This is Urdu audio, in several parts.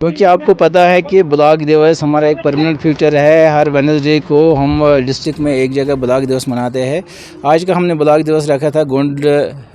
کیونکہ آپ کو پتہ ہے کہ بلاک دیوس ہمارا ایک پرمننٹ فیوچر ہے. ہر وینسڈے کو ہم ڈسٹرکٹ میں ایک جگہ بلاک دیوس مناتے ہیں. آج کا ہم نے بلاک دیوس رکھا تھا گونڈ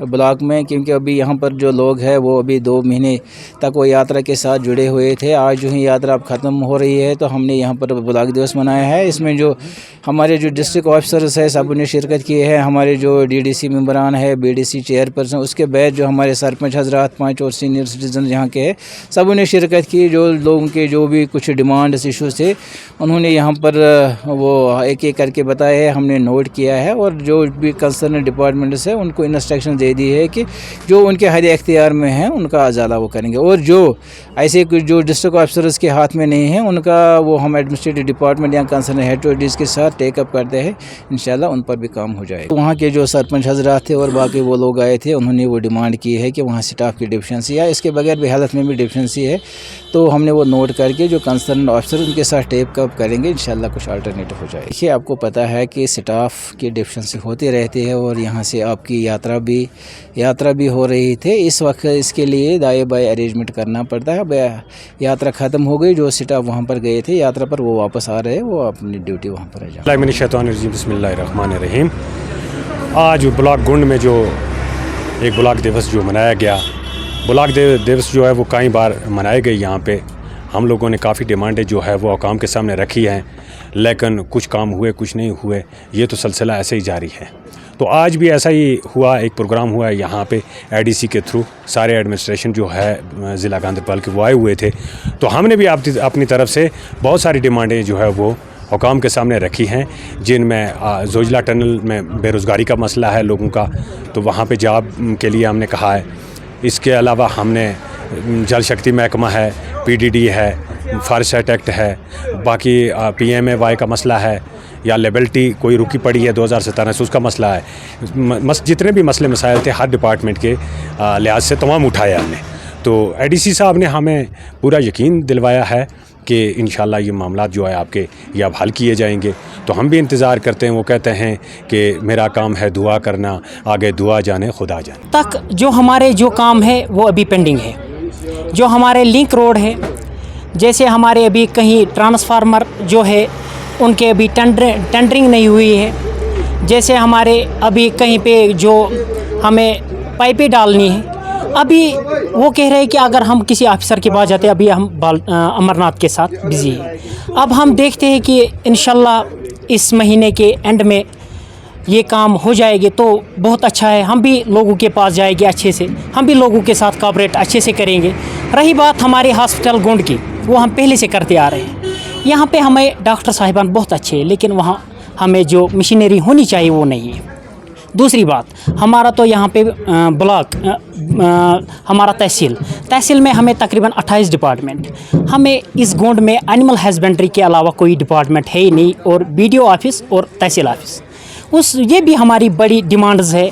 بلاک میں، کیونکہ ابھی یہاں پر جو لوگ ہیں وہ ابھی 2 مہینے تک وہ یاترا کے ساتھ جڑے ہوئے تھے. آج جو ہی یاترا اب ختم ہو رہی ہے تو ہم نے یہاں پر بلاک دیوس منایا ہے. اس میں جو ہمارے جو ڈسٹرکٹ آفیسرز ہیں سب نے شرکت کی ہے. ہمارے جو DDC ممبران ہے، BDC چیئر پرسن، اس کے بعد جو ہمارے سرپنچ حضرات 5 اور سینئر سٹیزن یہاں کے ہیں سب نے شرکت کی. جو لوگوں کے جو بھی کچھ ڈیمانڈس ایشوز تھے انہوں نے یہاں پر وہ ایک ایک کر کے بتائے ہیں، ہم نے نوٹ کیا ہے. اور جو بھی کنسرن ڈپارٹمنٹس ہیں ان کو انسٹرکشن دے دی ہے کہ جو ان کے حد اختیار میں ہیں ان کا ازالہ وہ کریں گے. اور جو ایسے کچھ جو ڈسٹرکٹ آفیسرز کے ہاتھ میں نہیں ہیں ان کا وہ ہم ایڈمنسٹریٹو ڈپارٹمنٹ یا کنسرن ہیڈ کے ساتھ ٹیک اپ کرتے ہیں. انشاءاللہ ان پر بھی کام ہو جائے گا. وہاں کے جو سرپنچ حضرات تھے اور باقی وہ لوگ آئے تھے انہوں نے وہ ڈیمانڈ کی ہے کہ وہاں سٹاف کی ڈیفیشنسی ہے، اس کے بغیر بھی ہیلتھ میں بھی ڈیفیشنسی ہے. تو ہم نے وہ نوٹ کر کے جو کنسرن آفیسر ان کے ساتھ ٹیک اپ کریں گے، انشاءاللہ کچھ الٹرنیٹو ہو جائے. دیکھیے آپ کو پتہ ہے کہ سٹاف کی ڈیفیشنسی ہوتی رہتی ہے اور یہاں سے آپ کی یاترا بھی ہو رہی تھی. اس وقت اس کے لیے دائیں بائیں ارینجمنٹ کرنا پڑتا ہے. یاترا ختم ہو گئی، جو سٹاف وہاں پر گئے تھے یاترا پر وہ واپس آ رہے ہیں، وہ اپنی ڈیوٹی وہاں پر ہے. بسم اللہ الرحمن الرحیم. آج بلاک گونڈ میں جو ایک بلاک دیوس جو منایا گیا، بلاک دیوس جو ہے وہ کئی بار منائے گئے. یہاں پہ ہم لوگوں نے کافی ڈیمانڈیں جو ہے وہ حکام کے سامنے رکھی ہیں، لیکن کچھ کام ہوئے کچھ نہیں ہوئے. یہ تو سلسلہ ایسے ہی جاری ہے. تو آج بھی ایسا ہی ہوا، ایک پروگرام ہوا ہے یہاں پہ ADC کے تھرو. سارے ایڈمنسٹریشن جو ہے ضلع گاندربل کے وہ آئے ہوئے تھے. تو ہم نے بھی اپنی طرف سے بہت ساری ڈیمانڈیں جو ہے وہ حکام کے سامنے رکھی ہیں، جن میں زوجلا ٹنل میں بے روزگاری کا مسئلہ ہے لوگوں کا، تو وہاں پہ جاب کے لیے ہم نے کہا ہے. اس کے علاوہ ہم نے جل شکتی محکمہ ہے، PDD ہے، فارسٹ ایکٹ ہے، باقی PMAY کا مسئلہ ہے، یا لیبلٹی کوئی رکی پڑی ہے 2017 سے اس کا مسئلہ ہے. جتنے بھی مسئلے مسائل تھے ہر ڈپارٹمنٹ کے لحاظ سے تمام اٹھایا ہم نے. تو ADC صاحب نے ہمیں پورا یقین دلوایا ہے کہ انشاءاللہ یہ معاملات جو ہے آپ کے یہ اب حل کیے جائیں گے. تو ہم بھی انتظار کرتے ہیں. وہ کہتے ہیں کہ میرا کام ہے دعا کرنا، آگے دعا جانے خدا جانے. تک جو ہمارے جو کام ہے وہ ابھی پینڈنگ ہے. جو ہمارے لنک روڈ ہے، جیسے ہمارے ابھی کہیں ٹرانسفارمر جو ہے ان کے ابھی ٹینڈرنگ نہیں ہوئی ہے. جیسے ہمارے ابھی کہیں پہ جو ہمیں پائپیں ڈالنی ہے، ابھی وہ کہہ رہے ہیں کہ اگر ہم کسی آفیسر کے پاس جاتے ہیں، ابھی ہم امرناتھ کے ساتھ بزی ہیں. اب ہم دیکھتے ہیں کہ انشاءاللہ اس مہینے کے اینڈ میں یہ کام ہو جائے گی تو بہت اچھا ہے. ہم بھی لوگوں کے پاس جائیں گے اچھے سے، ہم بھی لوگوں کے ساتھ کوآپریٹ اچھے سے کریں گے. رہی بات ہمارے ہاسپٹل گونڈ کی، وہ ہم پہلے سے کرتے آ رہے ہیں. یہاں پہ ہمیں ڈاکٹر صاحبان بہت اچھے ہیں، لیکن وہاں ہمیں جو مشینری ہونی چاہیے وہ نہیں ہے. دوسری بات، ہمارا تو یہاں پہ بلاک ہمارا تحصیل میں ہمیں تقریباً 28 ڈپارٹمنٹ. ہمیں اس گونڈ میں اینیمل ہسبینڈری کے علاوہ کوئی ڈپارٹمنٹ ہے ہی نہیں، اور BDO آفس اور تحصیل آفس. یہ بھی ہماری بڑی ڈیمانڈز ہے.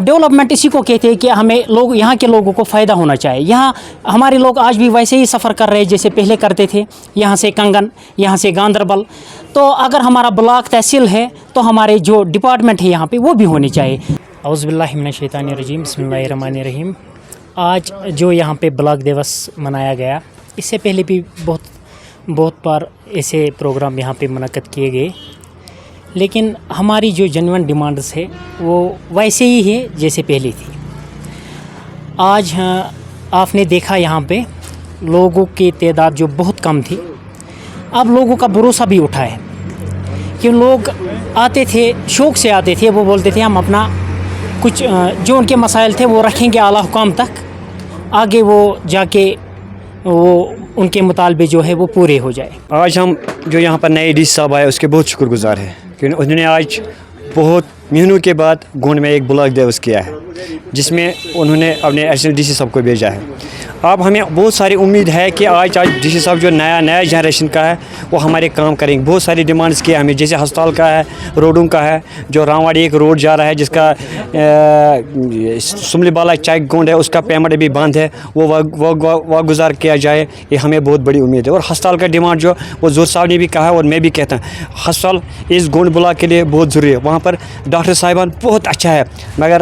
ڈیولپمنٹ اسی کو کہتے ہیں کہ ہمیں یہاں کے لوگوں کو فائدہ ہونا چاہیے. یہاں ہمارے لوگ آج بھی ویسے ہی سفر کر رہے ہیں جیسے پہلے کرتے تھے، یہاں سے کنگن، یہاں سے گاندربل. تو اگر ہمارا بلاک تحصیل ہے تو ہمارے جو ڈپارٹمنٹ ہے یہاں پہ وہ بھی ہونے چاہیے. اعوذ باللہ من الشیطان الرجیم، بسم اللہ الرحمن الرحیم. آج جو یہاں پہ بلاک دیوس منایا گیا، اس سے پہلے بھی بہت بار ایسے پروگرام یہاں پہ منعقد کیے گئے، لیکن ہماری جو جنوین ڈیمانڈز ہے وہ ویسے ہی ہے جیسے پہلے تھی. آج آپ نے دیکھا یہاں پہ لوگوں کی تعداد جو بہت کم تھی، اب لوگوں کا بھروسہ بھی اٹھا ہے کہ لوگ آتے تھے، شوق سے آتے تھے. وہ بولتے تھے ہم اپنا کچھ جو ان کے مسائل تھے وہ رکھیں گے اعلیٰ حکام تک، آگے وہ جا کے وہ ان کے مطالبے جو ہے وہ پورے ہو جائے. آج ہم جو یہاں پر نئے ADC صاحب آئے اس کے بہت شکر گزار ہیں، کیونکہ انہوں نے آج بہت مہینوں کے بعد گونڈ میں ایک بلاک دیوس کیا ہے، جس میں انہوں نے اپنے ایڈیشنل DC صاحب کو بھیجا ہے. اب ہمیں بہت ساری امید ہے کہ آج DC صاحب جو نیا جنریشن کا ہے وہ ہمارے کام کریں گے. بہت ساری ڈیمانڈز کیا ہمیں، جیسے ہسپتال کا ہے، روڈوں کا ہے. جو رامواڑی ایک روڈ جا رہا ہے جس کا سملی بالا چیک گونڈ ہے، اس کا پیمنٹ ابھی بند ہے، وہ واگزار کیا جائے. یہ ہمیں بہت بڑی امید ہے. اور ہسپتال کا ڈیمانڈ جو وہ زور صاحب نے بھی کہا ہے اور میں بھی کہتا ہوں، ہسپتال اس گونڈ بلاک کے لیے بہت ضروری ہے. وہاں پر ڈاکٹر صاحبان بہت اچھا ہے، مگر